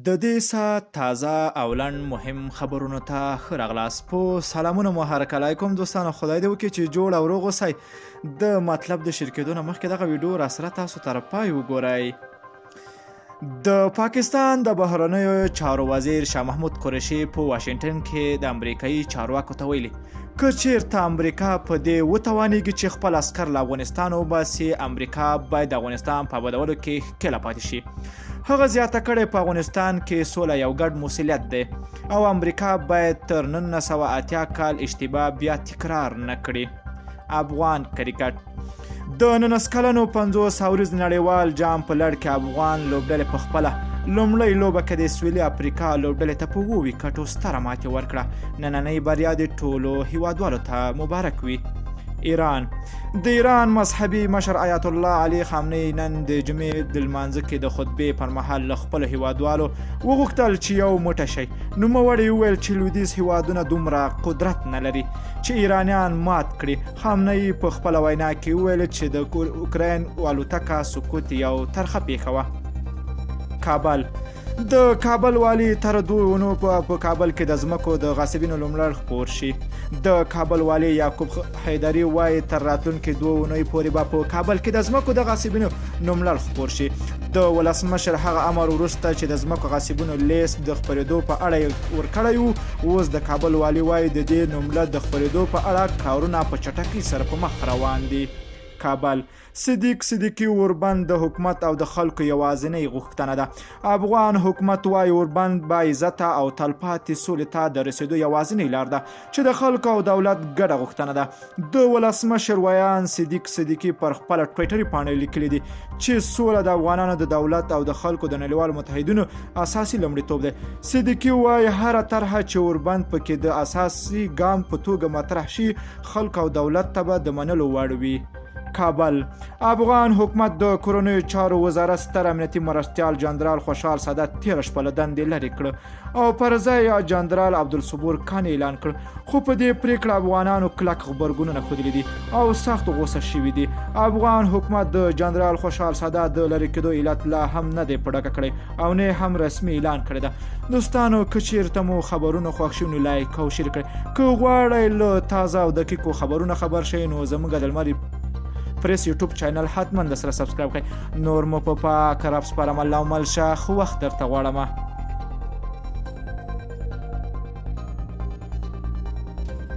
د دې ساعت تازه او لنډ مهم خبرونو ته ښه راغلاست. په سلامونه مو هرکلی کوم دوستانو. خدای دې وکړي چې جوړ او روغ اوسئ. د مطلب د شیر کېدو نه مخکې دغه ویډیو راسره تاسو تر پای وګورئ. د پاکستان د بهرنیو چارو وزیر شاه محمود قریشي په واشنګټن کې د امریکایي چارواکو ته ویلي که چیرته امریکا په دې وتوانیږي چې خپل عسکر له افغانستان وباسي، امریکا باید د افغانستان په آبادولو کې ښکېله پاتې شي. هغه زیاته کړې په افغانستان کې سوله یو ګډ مسؤلیت دی او امریکا باید تر 1980 کال اشتباه بیا تکرار نه کړي. افغان کرکټ د 19 کلنو 50 اوریز نړیوال جام په لړ کې افغان لوبډلې په خپله لومړۍ لوبه کې د سویلي افریقا لوبډلې ته په 7 ویکټو ستره ماتې ورکړه. نننۍ بریا د ټولو هیوادوالو ته مبارک وي. ایران د ایران مذهبي مشر آیت الله علي خامنه‌ای نن د جمعې د لمانځه کې د خطبې پر مهال له خپلو هیوادوالو وغوښتل چې یو موټی شي. نوموړي وویل چې لویدیځ هیوادونه دومره قدرت نه لري چې ایرانیان مات کړي. خامنه‌ای په خپله وینا کې وویل چې د اوکراین الوتکه سقوط یو ترخه پیښه وه. کابل د کابل والي تر 2 اونو په کابل کې د ځمکو د غاصبینو لومړی خپور شي. د کابل والي یعقوب حیدري وایي تر راتلونکي 2 اونۍ پورې به په کابل کې د ځمکو د غاصبینو نوملړ خپور شي. د ولسمشر هغه امر وروسته چې د ځمکو غاصبینو لیست د خپرېدو په اړه ورکړی و، اوس د کابل والي وایي د دې نوملړ د خپرېدو په اړه کارونه په چټکۍ سره په مخ روان دي. کابل صدیق صدیقي اوربند د حکومت او د خلکو یوازینۍ غوښتنه ده. افغان حکومت وايي اوربند با عزته او تلپاتې سولې ته د رسېدو یوازینۍ لار ده چې د خلکو او دولت ګډه غوښتنه ده. د ولسمشر ویان صدیق صدیقي پر خپله ټویټري پاڼه لیکلي دي چې سوله د افغانانو د دولت او د خلکو د نړیوالو متحدینو اساسي لومړیتوب دی. صدیقي وايي هره طرحه چې اوربند پکې د اساسي ګام په توګه مطرح شي خلکو او دولت ته به د منلو وړ وي. کابل افغان حکومت د کورنیو چارو وزارت ستر امنیتي مرستیال جنرال خوشحال سادات تېره شپه له دندې لرې کړه او پر ځای جنرال عبدالصبور کان اعلان کړ. خو په دې پریکړه افغانانو کلک غبرګونونه ښودلي دي او سخت غوسه شوي دي. افغان حکومت د جنرال خوشحال سادات د لرې کېدو علت لا هم نه دی په ډاګه کړی او نه هم رسمي اعلان کړی ده. دوستانو که چیرته مو خبرونه خوښ شوي نو لایک او شیر کړئ. که غواړئ له تازه او دقیقو خبرونه خبر شئ نو زموږ د لمر پریس یوټیوب چینل حتما د سره سبسکرایب کړئ. نور مو په پاک رب سپارم. الله مل شه. خو وخت درته غواړم.